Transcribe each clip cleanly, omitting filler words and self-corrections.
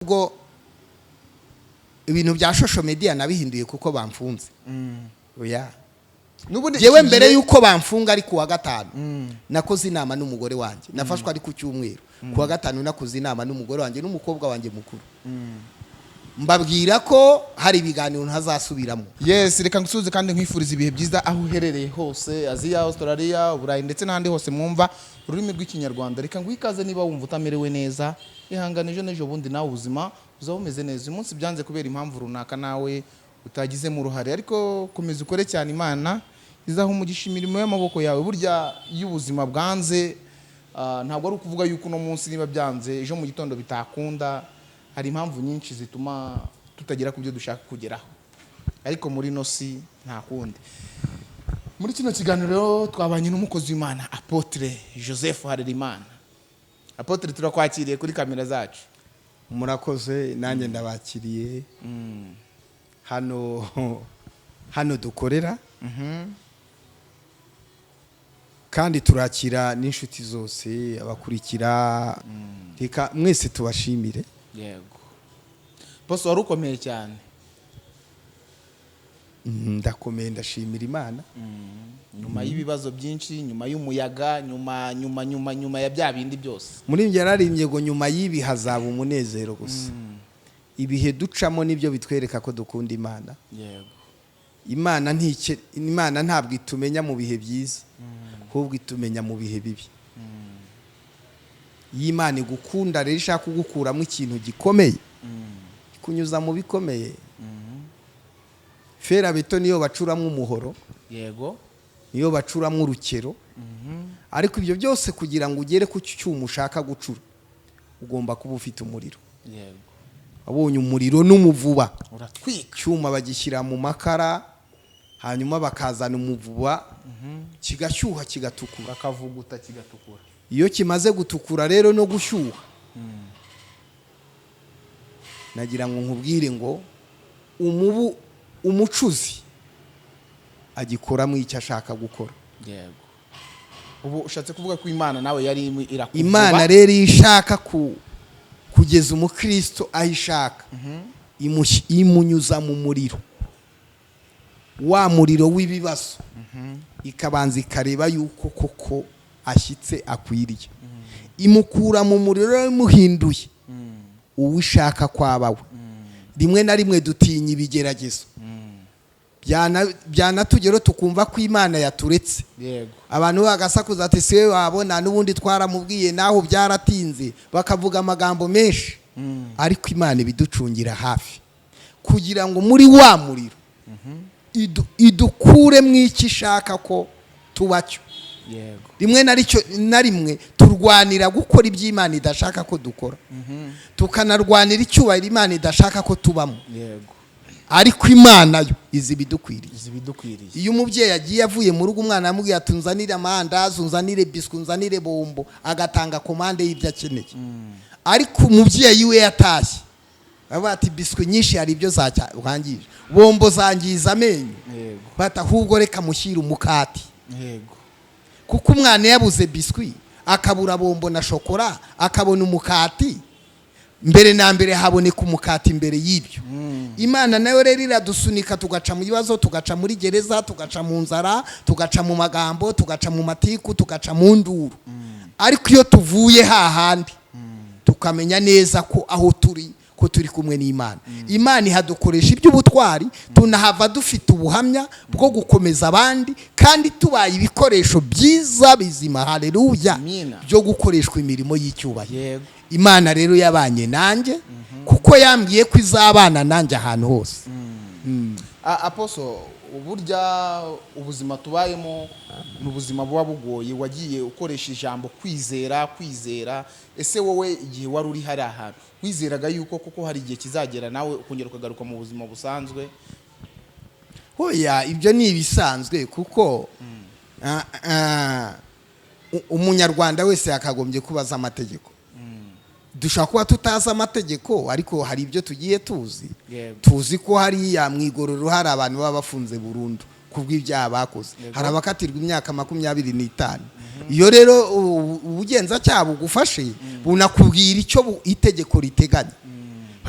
ubwo ibintu bya social media nabihinduye kuko bamfunze. Oya. Jewe mbere yuko bamfunga ari kuwa gatanu nakoze inama n'umugore wanje. Nafashwe ari ku cyumweru. Kuwa gatanu nakoze inama n'umugore wanje n'umukobwa wanje mukuru. Mbabwira ko hari ibiganiro ntazasubiramo. Yes, reka ngusuze kandi nkwifuriza ibihe byiza aho uherereye hose, Aziya, Australia, Uburayi ndetse n'ahandi hose mwumva ururimi rw'ikinyarwanda. Reka ngwikaze niba wumva utamerewe neza, ihanganije n'ejo bundi nawe ubuzima uzaba umeze neza. Uyu munsi byanze kubera impamvu runaka nawe utagize mu ruhare, ariko komeza ukore cyane, Imana izaho umugisha imirimo y'amaboko yawe. Burya y'ubuzima bwanze ntabwo ari ukuvuga yuko no munsi niba byanze ejo mu gitondo bitakunda. Hari impamvu nyinshi zituma tutagera ku byo dushaka kugeraho, ariko muri no si nta kundi. Muri kino kiganiro twabanye n'umukozi w'Imana Apotre Joseph Harerimana. Apotre, turakwakiriye kuri kamera zacu. Murakoze, nanjye ndabakiriye hano dukorera, kandi turakira n'inshuti zose abakurikira. Reka mwese tubashimire. Yego. Boss wari ukomeye cyane. Ndakomeye, ndashimira Imana. Nyuma y'ibibazo byinshi, nyuma y'umuyaga, nyuma ya bya bindi byose. Muri njye nararimbye ngo nyuma y'ibi hazaba umunezero gusa. Ibihe ducamo nibyo bitwereka ko dukunda Imana. Yego. Imana ntabwo itumenya mu bihe byiza, ahubwo itumenya mu bihe bibi. Y'Imana igukunda rero ishaka kugukuramo ikintu gikomeye, kunyuza mu bikomeye. Fera beto niyo bacuramo umuhoro. Yego. Niyo bacuramo urukero. Ariko ibyo byose kugira ngo ugere ku cyuma ushaka gucura ugomba kuba ufite umuriro. Yego. Abonye umuriro n'umuvuba uratwika, cyuma bagishyira mu makara, hanyuma bakazana umuvuba kigashyuha kigatukura, akavuguta kigatukura. Iyo kimaze gutukura rero no gushyuha, nagira ngo nkubwire ngo umucuzi agikoramo icyo ashaka gukora. Yego. Ubu ushatse kuvuga ko Imana nawe yari irakuvuba. Imana rero ishaka kugeza umukristo ayishaka, imunyuza mu muriro, wa muriro w'ibibazo, ikabanza ikareba yuko koko ashyitse akwiriye. Imukura mu muriro imuhinduye uwishaka kwabawe. Rimwe na rimwe dutinya ibigeragezo, byanatugero tukumva ko Imana yaturetse. Yego. Abantu bagasakuza ati se wabona n'ubundi twaramubwiye naho byaratinze, bakavuga amagambo menshi. Ariko Imana ibiducungira hafi kugira ngo muri wa muriro idukure mw'iki ishaka ko tubacyo. Yego. Rimwe na rimwe turwanira gukora iby'Imana idashaka ko dukora, tukanarwanira icyubahiro Imana idashaka ko tubamo. Yego. Ariko Imana yo izibidukwiriye. Iyo umubyeyi agiye avuye mu rugo, umwana amubwiye ati nzanire amandazi, nzanire biswi, nzanire bombo, agatanga komande y'ibyo akeneye. Ariko umubyeyi we yatashye avuga ati biswi nyinshi hari ibyo zakangije, bombo zangiza amenyo. Yego. Bata ahubwo reka mushyire umukati. Yego. Kuko umwana yabuze biswi, akabura bombo na shokora, akabona umukati, mbere na mbere haboneka umukati imbere y'ibyo. Imana nayo rero iradusunika tugaca mu bibazo, tugaca muri gereza, tugaca mu nzara, tugaca mu magambo, tugaca mu matiku, tugaca mu nduru. Ariko iyo tuvuye hahandi tukamenya neza ko aho turi ko turi kumwe n'Imana. Imana ihadukoresha iby'ubutwari, tunahava dufite ubuhamya bwo gukomeza abandi, kandi tubaye ibikoresho byiza bizima, haleluya, byo gukoreshwa imirimo y'icyubahiro. Imana rero yabanye nanjye kuko yambwiye ko izabana nanjye ahantu hose. Aposo, uburya ubuzima tubayemo n'ubuzima buba bugoye. Wagiye ukoresha ijambo kwizera. Ese wowe igihe wari uri hari ahantu wizeraga yuko koko hari igihe kizagera nawe ukongera ukagaruka mu buzima busanzwe? Hoya, ibyo ni ibisanzwe kuko umunyarwanda wese yakagombye kubaza amategeko. Dushaka kuba tutazi amategeko, ariko hari ibyo tugiye tuzi. Tuzi ko hari ya mwigororo hari abantu baba bafunze burundu kubw'ibyaha bakoze. Hari abakatirwa imyaka 25. iyo rero ubugenzacyaha bugufashe bunakubwira icyo itegeko riteganya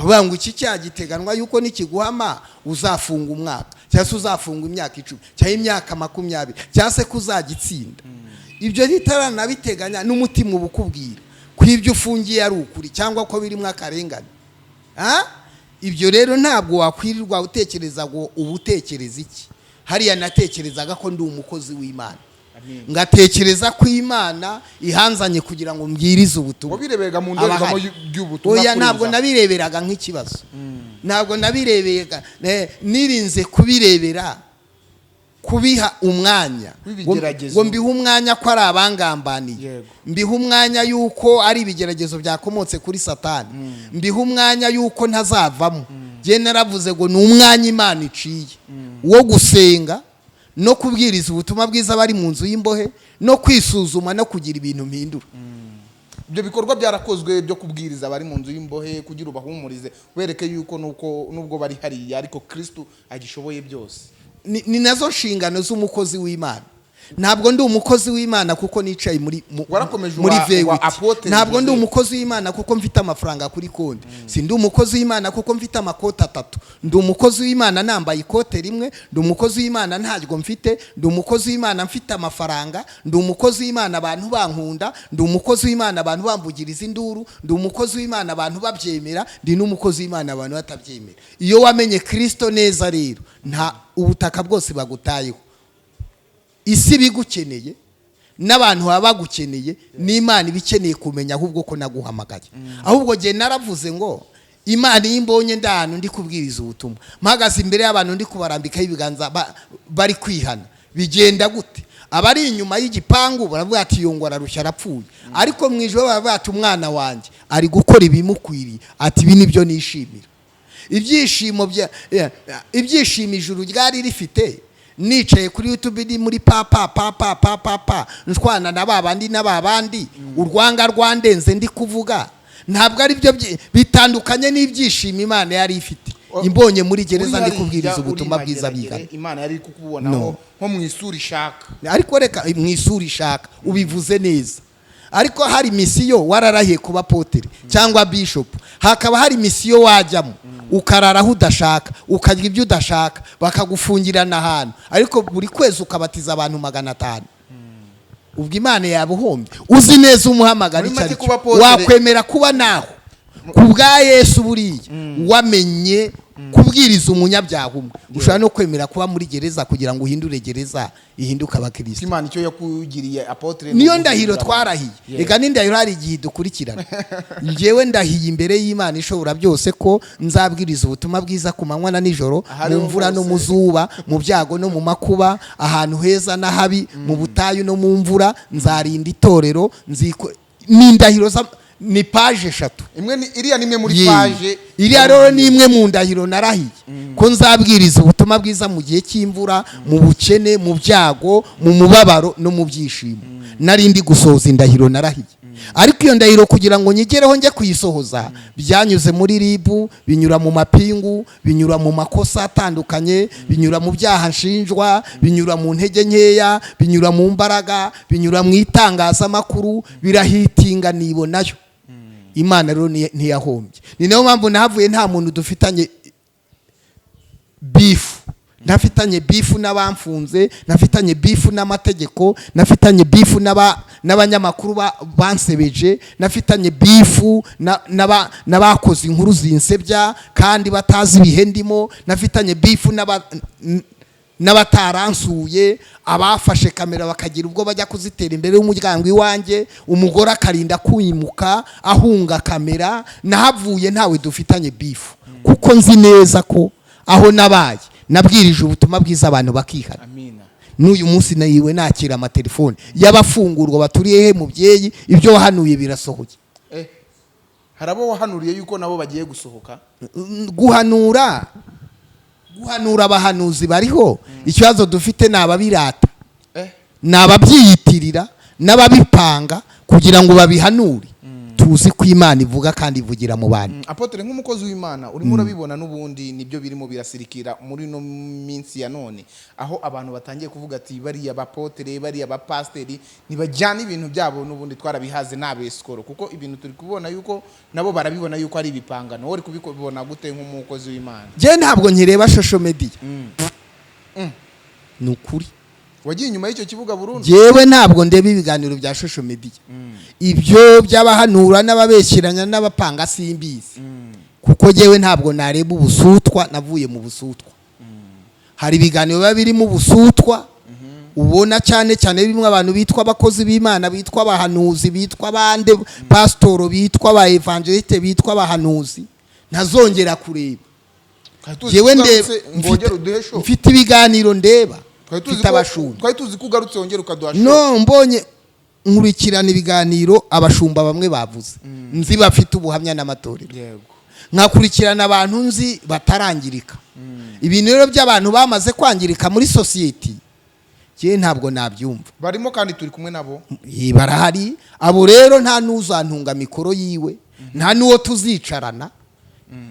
bavuga ngo iki cyaha giteganwa yuko nikiguhama uzafunga umwaka cyangwa se uzafunga imyaka 10 cyangwa imyaka 20 cyangwa se kuzagitsinda. Ibyo bitaranabiteganya n'umutima ubukubwira kw'ibyo ufungiye ari ukuri cyangwa ko birimo akarengane. Ibyo rero ntabwo wakwirirwa utekereza ngo ubutekereza iki. Hariya natekerezaga ko ndi umukozi w'Imana, ngatekereza ko Imana ihanzanye kugira ngo mbwirize ubutumwa. Wabireberaga mu ndorerwamo y'ubutumwa? Oya, ntabwo nabireberaga nk'ikibazo. Ntabwo nabireberaga, nirinze kubirebera kubiha umwanya ngo mbiha umwanya ko ari abangambaniye, mbiha umwanya yuko ari ibigeragezo byakomotse kuri Satani, mbiha umwanya yuko ntazavamo. Je naravuze ngo ni umwanya Imana iciye wo gusenga no kubwiriza ubutumwa bwiza bari mu nzu y'imbohe no kwisuzuma no kugira ibintu mpindura. Ibyo bikorwa byarakozwe byo kubwiriza bari mu nzu y'imbohe kugira ubahumurize wereke yuko nubwo bari hariya ariko Kristo agishoboye byose. Ni nazo nshingano z'umukozi w'Imana. Ntabwo ndi umukozi w'Imana kuko nicaye muri V8. Ntabwo ndi umukozi w'Imana kuko mfite amafaranga kuri konti. Si ndi umukozi w'Imana kuko mfite amakoti 3. Ndi umukozi w'Imana nambaye ikote rimwe. Ndi umukozi w'Imana ntajyo mfite. Ndi umukozi w'Imana mfite amafaranga. Ndi umukozi w'Imana abantu bankunda. Ndi umukozi w'Imana abantu bambugiriza induru. Ndi umukozi w'Imana abantu babyemera. Ndi n'umukozi w'Imana abantu batabyemera. Iyo wamenye Kristo neza rero nta ubutaka bwose bagutayeho. Isi bigukeneye n'abantu baba bagukeneye n'Imana ibikeneye kumenya ahubwo ko naguhamagaye. Ahubwo je naravuze ngo Imana yimbonye ndano ndi kubwiriza ubutumwa mpagaze imbere y'abantu ndi kubarambika ibiganza bari kwihana bigenda gute? Abari inyuma y'igipangu baravuga ati yongwa ararushya arapfuye, ariko mwijwe baravuga ati umwana wanje ari gukora ibimukwiriye, ati ibi nibyo nishimira. Ibyishimo ijuru ryari rifite nicaye kuri YouTube ndi muri papa nshwana na babandi urwanga rwandenze ndi kuvuga. Ntabwo ari byo bitandukanye n'ibyishimo Imana yari ifite imbonye muri gereza ndi kubwiriza ubutumwa bwiza bigana. Imana yari kukubonaho nko mu isura ishaka, ariko reka mu isura ishaka ubivuze neza. Ariko hari misiyo wararahiye kuba Apotre cyangwa Bishop, hakaba hari misiyo wajyamo ukararaho udashaka ukarya ibyo udashaka bakagufungirana ahantu, ariko buri kwezi ukabatiza abantu 500. Ubwo Imana yabuhombye. Uzi neza umuhamagara cyari wakwemera kuba naho kubwa Yesu buriye wamenye kubwiriza umunyabyaha umwe. Ushobora no kwemera kuba muri gereza kugira ngo uhindure gereza ihinduka abakristo. Imana icyo yakugiriye Apotre niyo ndahiro twarahiye. Ega n'indahiro hari igihe dukurikirana. Ngewe ndahiye imbere y'Imana ishobora byose ko nzabwiriza ubutumwa bwiza ku manywa na nijoro, mu mvura no mu zuba, mu byago no mu makuba, ahantu heza na habi, mu butayu no mu mvura. Nzarinda itorero n'indahiro ni page 3. Imwe iriya nimwe muri page. Iriya rero ni imwe mu ndahiro narahiye ko nzabwiriza ubutumwa bwiza mu gihe cy'imvura, mu bukene, mu byago, mu mubabaro no mu byishimo. Narindi gusohoza indahiro narahiye. Ariko iyo ndahiro kugira ngo nyigereho njye kuyisohoza byanyuze muri ribu, binyura mu mapingu, binyura mu makosa atandukanye, binyura mu byaha nshinjwa, binyura mu ntege nkeya, binyura mu mbaraga, binyura mu itangazamakuru, birahitinga nibonayo. Imana rero ntiyahombye. Ni nayo mpamvu nahavuye nta muntu dufitanye beef. Nafitanye beef n'abamfunze, nafitanye beef n'amategeko, nafitanye beef n'abanyamakuru bansebeje, nafitanye beef n'abakoze inkuru zinsebya kandi batazi ibihe ndimo, nafitanye beef n'abataransuye, abafashe kamera bakagira ubwo bajya kuzitera imbere y'umuryango iwanjye, umugore akarinda kwimuka ahunga kamera. Nahavuye ntawe dufitanye beef kuko nzi neza ko aho nabaye nabwirije ubutumwa bwiza abantu bakihana. Amina. N'uyu munsi nayiwe nakira amatelefone y'abafungurwa baturiye he mubyeyi, ibyo wahanuye birasohoye. Harabo wahanuriye yuko nabo bagiye gusohoka. Guhanura abahanuzi bariho. Ikibazo dufite nababirata, nababyiyitirira, nababipanga kugira ngo babihanure. tuzi ko Imana ivuga kandi ivugira mu bantu. Apotre nk'umukozi w'Imana urimo urabibona n'ubundi nibyo birimo birasirikira muri no minsi ya none aho abantu batangiye kuvuga ati bari abapotere bari abapasteri nibajyana ibintu byabo n'ubundi twarabihaze n'abeskoro kuko ibintu turi kubona yuko nabo barabibona yuko ari ibipangano uri kubibona gute nk'umukozi w'Imana? Je ntabwo nkireba social media. Nukuri wagiye inyuma y'icyo kibuga burundu? Jewe ntabwo ndeba ibiganiro bya social media. Ibyo by'abahanura n'ababeshyiranya n'abapanga simbizi. Kuko jewe ntabwo nareba ubusutwa, navuye mu busutwa. Hari ibiganiro biba birimo ubusutwa ubona cyane cyane bimwe abantu bitwa abakozi b'Imana, bitwa abahanuzi, bitwa abande pastor, bitwa aba evangeliste, bitwa abahanuzi, ntazongera kureba. Jewe mfite ibiganiro ndeba twari tuzi ko ugarutse wongera ukaduha no mbonye nkurikirana ibiganiro abashumba bamwe bavuze nzi bafite ubuhamya n'amatorero yego nkakurikirana abantu nzi batarangirika ibintu rero by'abantu bamaze kwangirika muri society je ntabwo nabyumva barimo kandi turi kumwe nabo barahari abo rero nta nuzantunga mikoro yiwe nta nuwo tuzicarana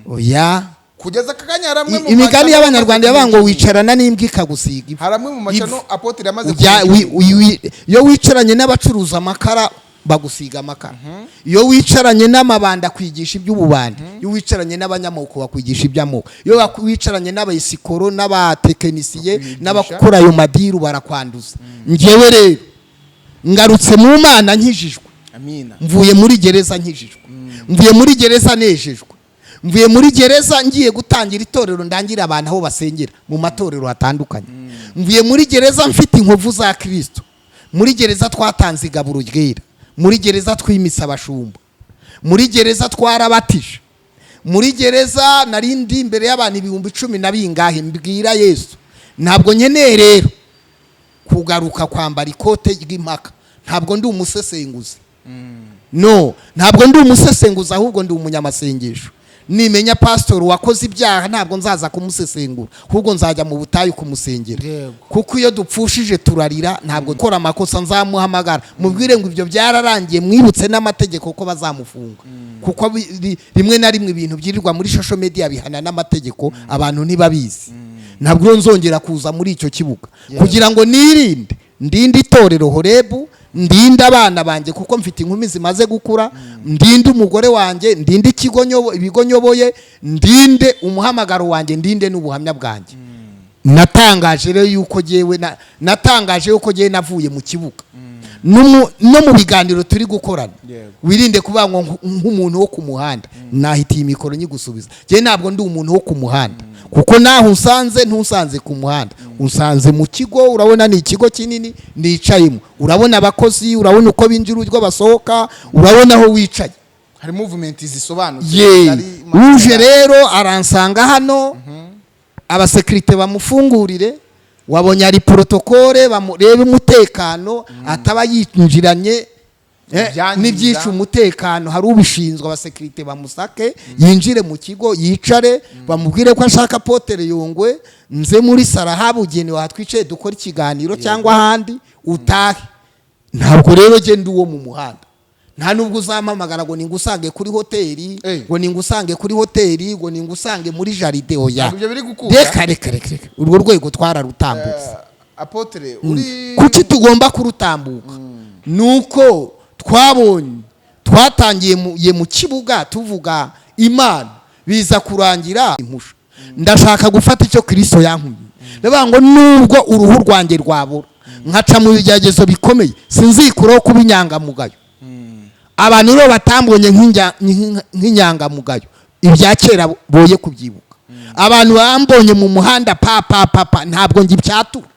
oya kugeza kakanya haramwe mu imigani y'abanyarwanda yabango wicarana n'imbwa ikagusiga haramwe mu macano Apotre yamaze yo wicaranye n'abacuruza amakara bagusiga amakara iyo wicaranye n'amabanda kwigisha iby'ububandi iyo wicaranye n'abanyamoko bakwigisha iby'amoko iyo wicaranye n'abayisikoro n'abatekinisiye n'abakora ayo madiru barakwanduza ngewe rero ngarutse mu Mana nkijijwe amina mvuye muri gereza nkijijwe mvuye muri gereza nejejwe mvuye muri gereza ngiye gutangira itorero ndangira abantu aho basengera mu matorero hatandukanye mvuye muri gereza mfite inkovu za Kristo muri gereza twatanze igaburo ryera muri gereza twimisa abashumba muri gereza twarabatije muri gereza narindi imbere y'abantu 10,000 nabingahe mbwira Yesu ntabwo nkeneye rero kugaruka kwambara ikote ry'impaka ntabwo ndi umusesenguzi no ntabwo ndi umusesenguzi ahubwo ndi umunyamasengesho nimenya pastor wakoze ibyaha ntabwo nzaza kumusesengura ahubwo nzajya mu butayu kumusengera kuko iyo dupfushije turarira ntabwo gukora amakosa nzamuhamagara mubwire ngo ibyo byararangiye mwibutse n'amategeko ko bazamufunga kuko rimwe na rimwe ibintu byirirwa muri social media bihana n'amategeko abantu ntibabizi ntabwo nzongera kuza muri icyo kibuga kugira ngo nirinde ndinde itorero Horebu ndinde abana banje kuko mfite inkumi zimaze gukura ndinde umugore wanje ndinde ibigo nyoboye ndinde umuhamagaro wanje ndinde n'ubuhamya bwanje natangaje rero yuko jewe natangaje yuko jewe navuye mu kibuga no mu biganiro turi gukorana wirinde kubangwa nk'umuntu wo ku muhanda nahitiye imikoro nyigusubiza je ntabwo ndi umuntu wo ku muhanda kuko naho unsanze ntusanze ku muhanda unsanze mu kigo urabona ni ikigo kinini nicayemo urabona abakozi urabona uko binjira urwo basohoka urabona aho wicaye hari movement zisobanutse uje rero aransanga hano abasekirite bamufungurire wabonye ari protokole bamurebe umutekano ataba yinjiranye n'ibyica umutekano hari ubishinzwe abasekirite bamusake yinjire mu kigo yicare bamubwire ko ashaka Apotre Yongwe nze muri sara habugenewe hatwicaye dukora ikiganiro cyangwa ahandi utahe ntabwo rero je ndi uwo mu muhanda nta nubwo uzampamagara ngo ningusange kuri hoteli ngo ningusange kuri hoteli ngo ningusange muri jaride oya reka urwo rwego twararutambutse Apotre kuki tugomba kurutambuka nuko twatangiye mu kibuga tuvuga Imana biza kurangira impusha ndashaka gufata icyo Kristo yankuye ndavuga ngo nubwo uruhu rwanjye rwabura nkaca mu bigeragezo bikomeye sinzikuraho kuba inyangamugayo abantu rero batambonye nk'inyangamugayo ibya kera boye kubyibuka abantu bambonye mu muhanda papa ntabwo ngibyatura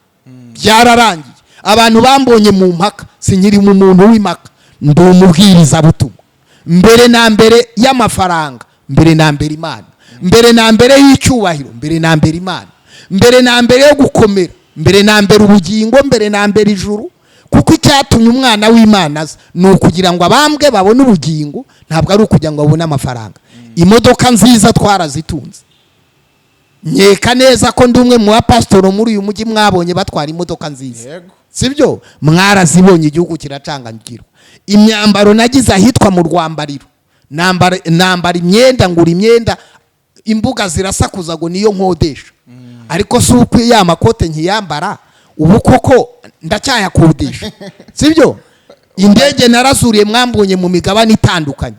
byararangiye abantu bambonye mu mpaka sinyiri mu muntu w'imaka ndi umubwiriza butumwa mbere na mbere y'amafaranga mbere na mbere Imana mbere na mbere y'icyubahiro mbere na mbere Imana mbere na mbere yo gukomera mbere na mbere ubugingo mbere na mbere ijuru kuko icyatumye umwana w'Imana aza ni ukugira ngo abambwe babone ubugingo ntabwo ari ukugira ngo babone amafaranga imodoka nziza twarazitunze nyeka neza ko ndi umwe mu bapasitoro muri uyu mujyi mwabonye batwara imodoka nziza sibyo mwarazibonye igihugu kiracanganyikirwa imyambaro nagize ahitwa mu Rwambariro nambara imyenda ngura imyenda imbuga zirasakuza ngo niyo nkodesha ariko si uko ya makote nkiyambara ubu koko ndacyayakodesha sibyo indege narazuriye mwambonye mu migabane itandukanye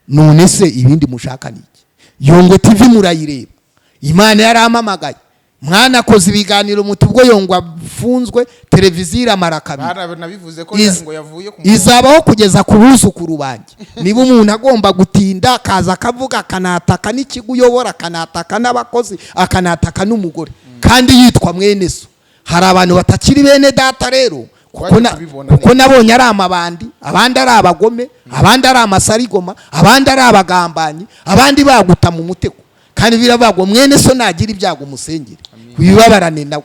none se ibindi mushaka niki Yongwe TV murayireba Imana yaramamagaye mwana koze ibiganiro mutubwo Yongwe afunzwe televiziyo iramarakabi nabivuze ko ngo yavuye ku izabaho kugeza ku buzukuru banjye niba umuntu agomba gutinda kaza akavuga kanataka n'ikiguyobora kanataka n'abakozi akanataka n'umugore kandi yitwa mwene so hari abantu batakiri bene data rero kuko nabonye ari amabandi abandi ari abagome abandi ari amasarigoma abandi ari abagambanyi abandi baguta mu mutego kandi birabagwa mwene so nagira ibyago umusengere wibabarane nawe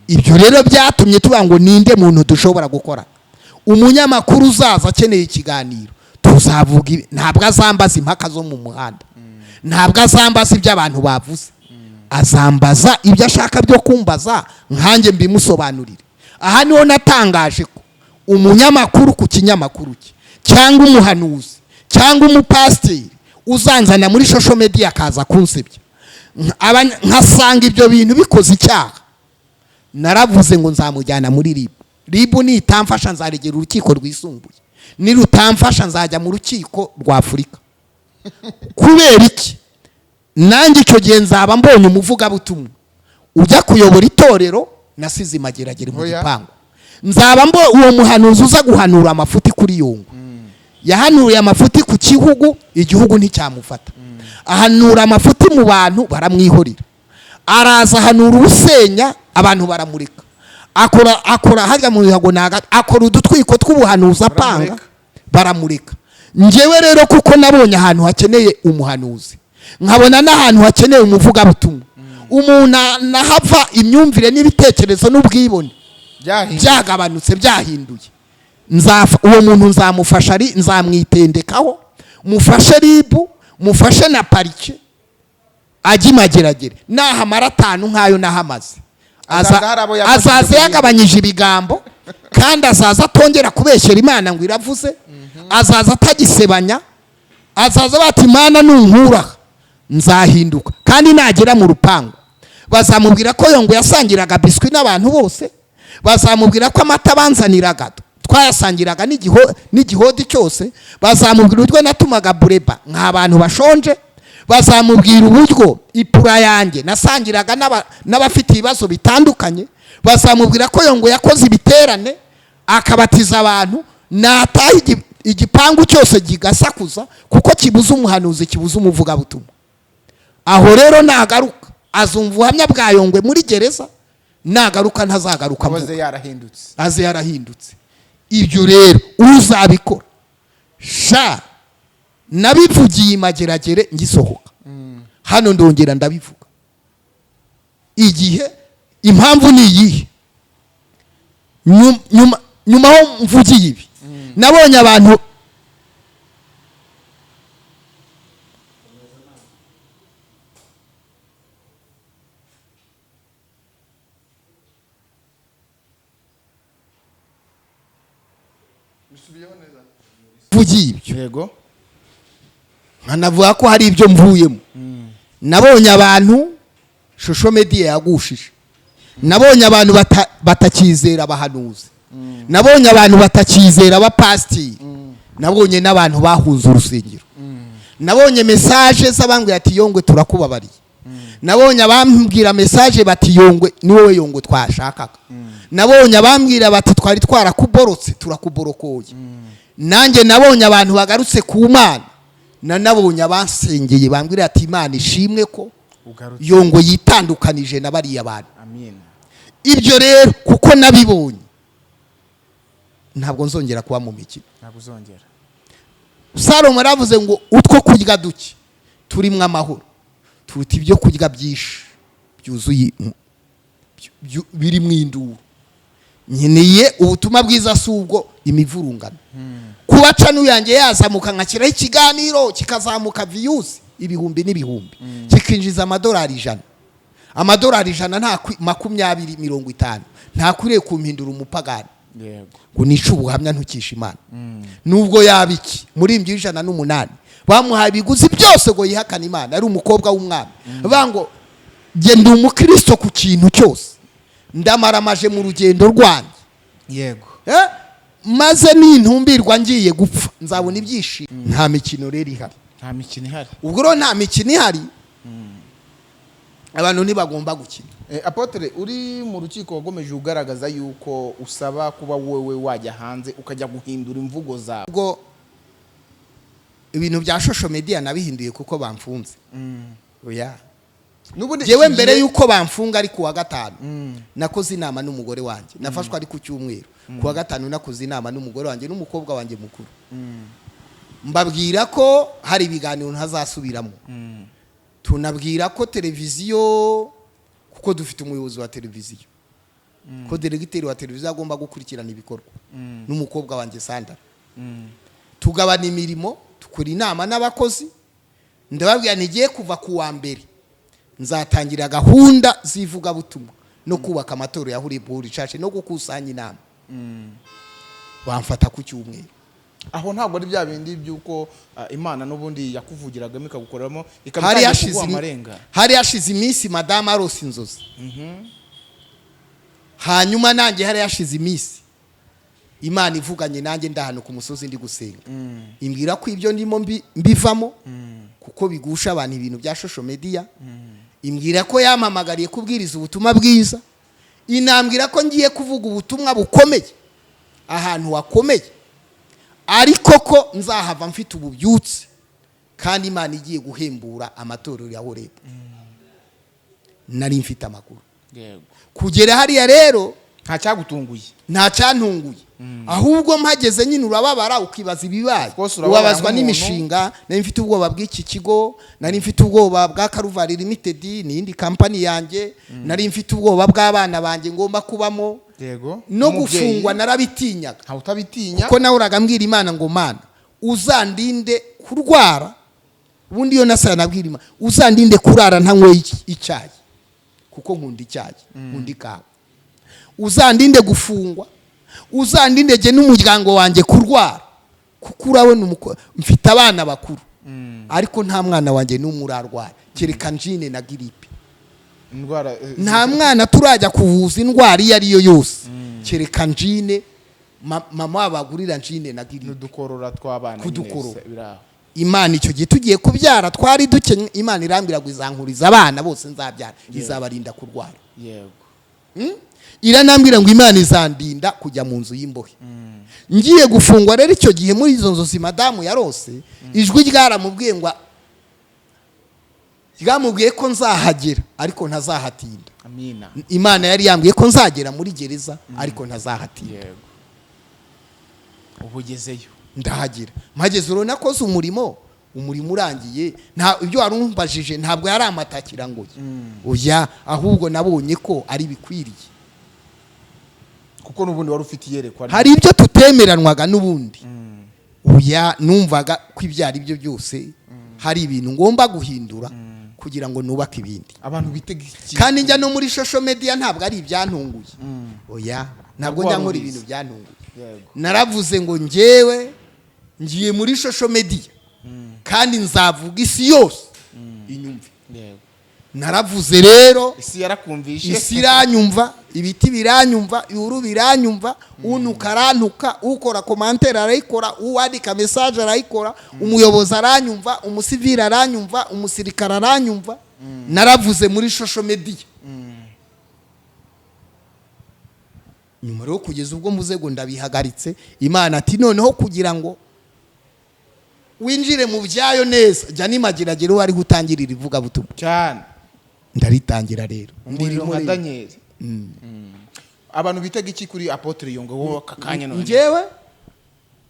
ibyo rero byatumye tuba ngo ninde muntu dushobora gukora umunyamakuru uzaza akeneye ikiganiro tuzavuga ntabwo azambaza impaka zo mu muhanda ntabwo azambaza ibyo abantu bavuze azambaza ibyo ashaka byo kumbaza nkanjye mbimusobanurire aha niho natangaje ko umunyamakuru ku kinyamakuru cye cyangwa umuhanuzi cyangwa umupasiteri uzanzana muri social media akaza kunsebya nkasanga ibyo bintu bikoze icyaha naravuze ngo nzamujyana muri RIB nitamfasha nzaregera urukiko rwisumbuye nirutamfasha nzajya mu rukiko rwa Afurika kubera iki nanjye icyo gihe nzaba mbonye umuvugabutumwa ujya kuyobora itorero nasize IMAGERAGERE mu gipangu nzaba uwo muhanuzi uza guhanura amafuti kuri Yongwe yahanuye amafuti ku kihugu igihugu nticyamufata ahanura amafuti mu bantu baramwihorera araza ahanura usenya abantu baramureka akora harya mu bihago naga akora udutwiko tw'ubuhanuzi apanga baramureka njewe rero kuko nabonye ahantu hakeneye umuhanuzi nkabona n'ahantu hakeneye umuvugabutumwa umuntu nahava imyumvire n'ibitekerezo n'ubwibone byagabanutse byahinduye uwo muntu nzamufasha nzamwitendekaho mufashe RIB mufashe na parike ajye IMAGERAGERE nahamara 5 nkayo nahamaze azaza yagabanyije ibigambo kandi azaza atongera kubeshyera Imana ngo iravuze azaza atagisebanya azaza bati Imana nunkura nzahinduka kandi nagera mu rupango bazamubwira ko Yongwe yasangiraga biswi n'abantu bose bazamubwira ko amata banzaniraga twayasangiraga n'igihodi cyose bazamubwira urwo natumaga bureba nk'abantu bashonje bazamubwira uburyo ipura yanjye nasangiraga n'abafite ibibazo bitandukanye bazamubwira ko Yongwe yakoze ibiterane akabatiza abantu nataha igipangu cyose gigasakuza kuko kibuza umuhanuzi kibuza umuvugabutumwa aho rero nagaruka azumva ubuhamya bwa Yongwe muri gereza nagaruka ntazagaruka aze yarahindutse ibyo rero uzabikora sha nabivugiye IMAGERAGERE ngisohoka hano ndongera ndabivuga igihe impamvu ni iyihe nyuma ho mvugiye ibi nabonye abantu yego nkanavuga ko hari ibyo mvuyemo nabonye abantu social media yagushije nabonye abantu batakizera abahanuzi nabonye abantu batakizera abapasiteri nabonye n'abantu bahunze urusengero nabonye message z'abambwira ati Yongwe turakubabariye nabonye abambwira message bati Yongwe ni wowe Yongwe twashakaga nabonye abambwira bati twari twarakuborotse turakuborokoye nanjye nabonye abantu bagarutse ku Mana nabonye abansengeye bambwira ati Imana ishimwe ko Yongwe yitandukanije na bariya abantu ibyo rero kuko nabibonye ntabwo nzongera kuba mu mikino ntabwo uzongera Salomo aravuze ngo utwo kurya duke turimwe amahoro turuta ibyo kurya byinshi byuzuye biri mu induru nkeneye ubutumwa bwiza subwo imivurungano kubaca n'uyange yazamuka nkakiraho ikiganiro kikazamuka views ibihumbi n'ibihumbi kikinjiza $100 $100 nta 20-50 nta kuriye kumpindura umupagani ngo nice ubuhamya ntukisha Imana nubwo yabiki muri 108 bamuhaye ibiguzi byose ngo yihakana Imana ari umukobwa w'umwami bango genda umukristo ku kintu cyose ndamaramaje mu rugendo rwanjye yego maze nintumbirwa ngiye gupfa nzabona ibyishimo nta mikino rero ihari ubwo rero nta mikino ihari abantu ntibagomba gukina. Apotre uri mu rukiko wagomeje ugaragaza yuko usaba kuba wowe wajya hanze ukajya guhindura imvugo zawe. Ubwo ibintu bya social media nabihinduye kuko bamfunze. Oya. Jewe mbere yuko bamfunga ari kuwa gatanu nakoze inama n'umugore wanjye nafashwe ari ku cyumweru kuwa gatanu nakoze inama n'umugore wanjye n'umukobwa wanjye mukuru mbabwira ko hari ibiganiro ntazasubiramo tunabwira ko televiziyo kuko dufite umuyobozi wa televiziyo ko diregiteri wa televiziyo agomba gukurikirana ibikorwa n'umukobwa wanjye Sandra tugabana imirimo tukora inama n'abakozi ndababwira ntigiye kuva ku wa mbere nzatangira gahunda z'ivugabutumwa no kubaka amatorero yahuriye buri cace no gukusanya inama bamfata ku cyumweru aho ntabwo ari bya bindi byuko Imana n'ubundi yakuvugiraga ikagukoramo hari yashize iminsi madame arose inzozi hanyuma nanjye hari yashize iminsi Imana ivuganye nanjye ndahano ku musozi ndi gusenga imbwira ko ibyo ndimo mbivamo kuko bigusha abantu ibintu bya social media imbwira ko yamamagariye kubwiriza ubutumwa bwiza inambwira ko ngiye kuvuga ubutumwa bukomeye ahantu wakomeye ariko ko nzahava mfite ububyutse kandi Imana igiye guhembura amatorero ya Horebu nari mfite amakuru kugera hariya rero nta cyagutunguye nta cyantunguye ahubwo mpageze nyine urababara ukibaza ibibaye ubabazwa n'imishinga nari mfite ubwoba bw'iki kigo nari mfite ubwoba bwa Karuvari Limited n'indi company yanjye nari mfite ubwoba bw'abana banjye ngomba kubamo no gufungwa narabitinyaga nta utabitinya kuko nawe uragambwira Imana ngo Mana uzandinde kurwara ubundi yo nasara nabwira Imana uzandinde kurara ntanwe icyayi kuko nkunda icyayi nkunda ikawa uzandinde gufungwa uzandinde je n'umuryango wanjye kurwara kuko urabona mfite abana bakuru ariko nta mwana wanjye n'umurarwara kereka njine na grippe nta mwana turajya kuvuza indwara iyo ari yo yose kereka njine mama abagurira njine na grippe n'udukorora tw'abana kudukorora Imana icyo gihe tugiye kubyara twari dukenye Imana irambira ngo izankuriza abana bose nzabyara izabarinda kurwara yego iranambira ngo Imana izandinda kujya mu nzu y'imbohe ngiye gufungwa rero icyo gihe muri izo nzozi madamu yarose ijwi ryaramubwiye ngo ryamubwiye ko nzahagera ariko ntazahatinda amina Imana yari yambwiye ko nzagera muri gereza ariko ntazahatinda yego ubugezeyo ndahagera mpageze rero nakoze umurimo urangiye nta ibyo warumbajije ntabwo yari amatakira ngo oya ahubwo nabonye ko ari bikwiriye kuko nubundi wari ufite yerekwa hari ibyo tutemeranwaga nubundi oya numvaga ko ibyari byo byose hari ibintu ngomba guhindura kugira ngo nubake ibindi abantu bitegeki kandi njya no muri social media ntabwo ari ibyantunguye oya ntabwo njya nkora ibintu byantunguye naravuze ngo njyewe ngiye muri social media kandi nzavuga isi yose inyumve naravuze rero isi yarakumvishe isi iranyumva ibiti biranyumva iburu biranyumva unuka arantuka ukora commentaire arayikora uwandika message arayikora umuyobozi aranyumva umusivili aranyumva umusirikare aranyumva naravuze muri social media nyuma rero kugeza ubwo muzego ndabihagaritse Imana ati noneho kugira ngo winjire mu byayo neza jya n'Imageragere wari gutangirira ivugabutumwa cyane ndaritangira rero ndirimo nka Daniel abantu bitega iki kuri Apotre Yongwe wo kakanya none ngewe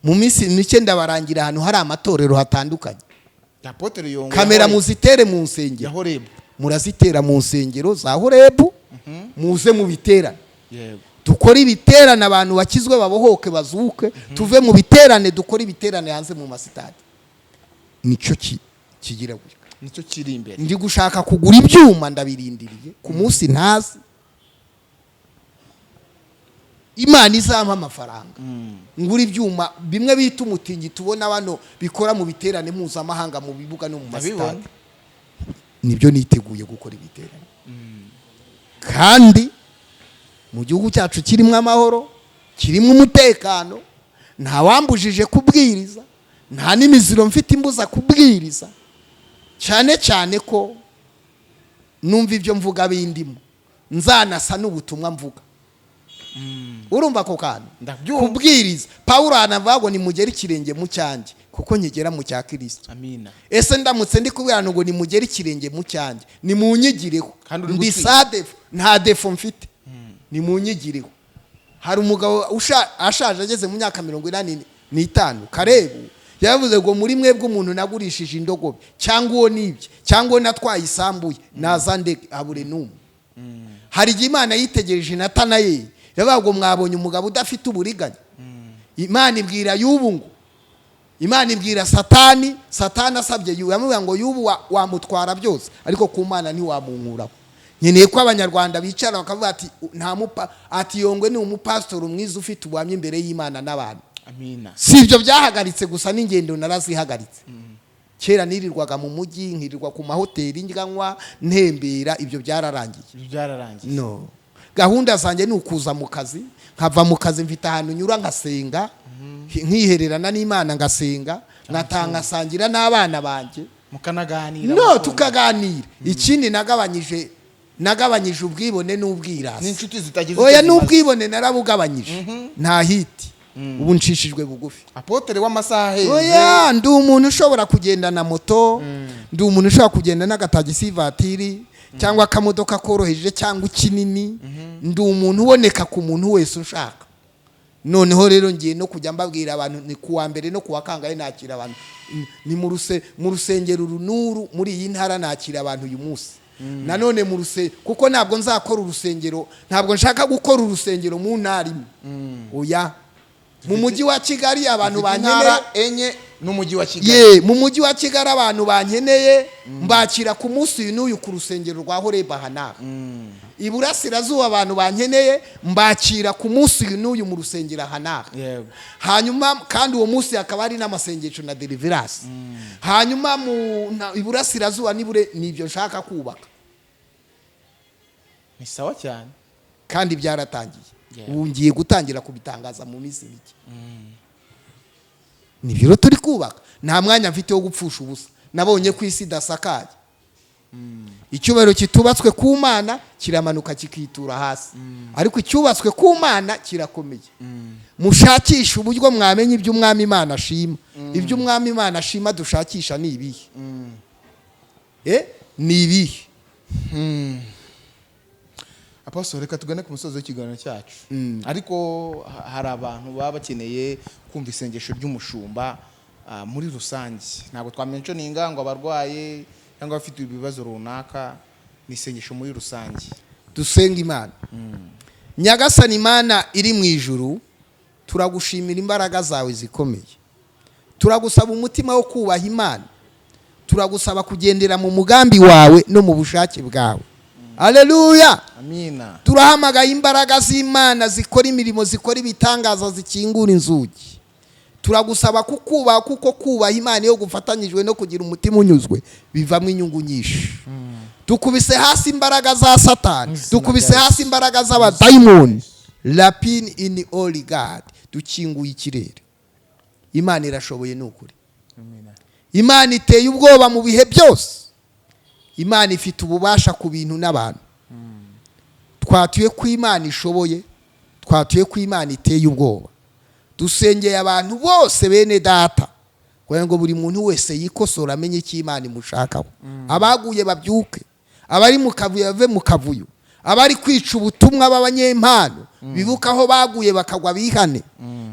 mu minsi mike ndabarangira ahantu hari amatorero hatandukanye Apotre Yongwe kamera muzitere mu nsengero ya Horebu murazitera mu nsengero za Horebu muze mu biterane yego dukora ibiterane abantu bakizwe babohoke bazuke tuve mu biterane dukora ibiterane hanze mu masitade nico kigira gutya nicyo kiri imbere ndi gushaka kugura ibyuma ndabirindiriye ku munsi ntazi Imana izampa amafaranga ngura ibyuma bimwe bita umutingi tubona bano bikora mu biterane mpuzamahanga mu bibuga no mu masitade nibyo niteguye gukora ibiterane kandi mu gihugu cyacu kirimo amahoro kirimo umutekano nta wambujije kubwiriza nta n'imiziro mfite imbuza kubwiriza cyane cyane ko numva ibyo mvuga bindimo nzanasa n'ubutumwa mvuga urumva ko kandi kubwiriza Paulo anavuga ngo nimugere ikirenge mu cyanjye kuko nkigera mu cya Kristo amina ese ndamutse ndi kubwira ngo nimugere ikirenge mu cyanjye ni munyigireho ndi sadef nta defo mfite ni munyigireho hari umugabo ashaje ageze mu myaka 85 Karebu yavuze ngo muri mwebwe umuntu nagurishije indogobe cyangwa uwo nibye cyangwa natwaye isambuye nazande abure numwe hari Imana yitegereje Natanayeli yavuga ngo mwabonye umugabo udafite uburiganya Imana ibwira Yubu ngo Imana ibwira Satani asabye Yubu yamubwira ngo Yubu wamutwara byose ariko ku Mana ntiwamunkuraho nkeneye ko abanyarwanda bicara bakavuga ati ati Yongwe ni umupastor mwiza ufite ubwamye imbere y'Imana n'abantu amina si ibyo byahagaritse gusa n'ingendo narazihagaritse kera nirirwaga mu mujyi nkirirwa ku mahoteli njyanywa ntembera ibyo byararangiye no gahunda zanjye ni ukuza mu kazi nkava mu kazi mfite ahantu nyura ngasenga nkihererana n'Imana ngasenga ngatanga sangira n'abana banjye mukanaganira no tukaganira ikindi nagabanyije ubwibone n'ubwirasi n'inshuti zitagize oya n'ubwibone narabugabanyije nta hiti ubu nshishijwe bugufi Apotre w'amasaha heze oya ndi umuntu ushobora kugenda na moto ndi umuntu ushobora kugenda n'agatagisi vatiri cyangwa akamodoka koroheje cyangwa kinini ndi umuntu uboneka ku muntu wese ushaka noneho rero ngiye no kujya mbabwira abantu ni kuwa mbere no kuwa kangahe nakira abantu ni mu rusengero runuru muri iyi ntara nakira abantu uyu munsi nanone mu kuko ntabwo nzakora urusengero ntabwo nshaka gukora urusengero mu ntara imwe oya mu mujyi wa Kigali abantu bankeneye enye n'umujyi wa Kigali mu mujyi wa Kigali abantu bankeneye mbakira ku munsi n'uyu ku rusengero rwa Horebahana iburasirazuba abantu bankeneye mbakira ku munsi n'uyu mu rusengero hana hanyuma kandi uwo munsi hakaba ari n'amasengesho na deliverance hanyuma mu iburasirazuba nibyo nshaka kubaka ni sawa cyane kandi byaratangiye ubu ngiye gutangira kubitangaza mu minsi mike nibyo turi kubaka nta mwanya mfite wo gupfusha ubusa nabonye ku isi dasakaye icyubahiro kitubatswe ku Mana kiramanuka kikitura hasi ariko icyubatswe ku Mana kirakomeye mushakisha uburyo mwamenye ibyo umwami Imana ashima ibyo umwami Imana ashima dushakisha ni ibihe ni ibihe Apostle reka tugane ku musozo w'ikiganiro cyacu ariko hari abantu baba bakeneye kumva isengesho ry'umushumba muri rusange ntabwo twamentioninga ngo abarwaye cyangwa bafite ibibazo runaka ni isengesho muri rusange dusenga Imana Nyagasani Imana iri mu ijuru turagushimira imbaraga zawe zikomeye turagusaba umutima wo kubaha Imana turagusaba kugendera mu mugambi wawe no mu bushake bwawe Haleluya amina turahamagaye imbaraga z'Imana zikora imirimo zikora ibitangaza zikingura inzugi turagusaba kukubaha kuko kubaha Imana yo gufatanyijwe no kugira umutima unyuzwe bivamo inyungu nyinshi tukubise hasi imbaraga za Satani tukubise hasi imbaraga z'abadayimoni lapin in holy God dukinguye ikirere Imana irashoboye n'ukuri Imana iteye ubwoba mu bihe byose Imana ifite ububasha ku bintu n'abantu twatuye ku Imana ishoboye twatuye ku Imana iteye ubwoba dusengeye abantu bose bene data kugira ngo buri muntu wese yikosora amenye icyo Imana imushakaho abaguye babyuke abari mu kavuyo bave mu kavuyo abari kwica ubutumwa b'abanyempano bibuka aho baguye bakagwa bihane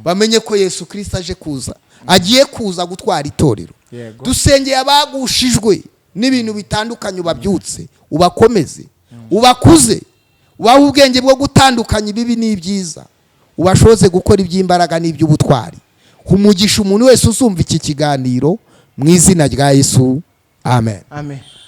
bamenye ko Yesu Kristo aje kuza agiye kuza gutwara itorero dusengeye abagushijwe n'ibintu bitandukanye ubabyutse ubakomeze ubakuze ubahe ubwenge bwo gutandukanya ibibi n'ibyiza ubashoze gukora iby'imbaraga n'iby'ubutwari umugisha umuntu wese usumva iki kiganiro mu izina rya Yesu amen amen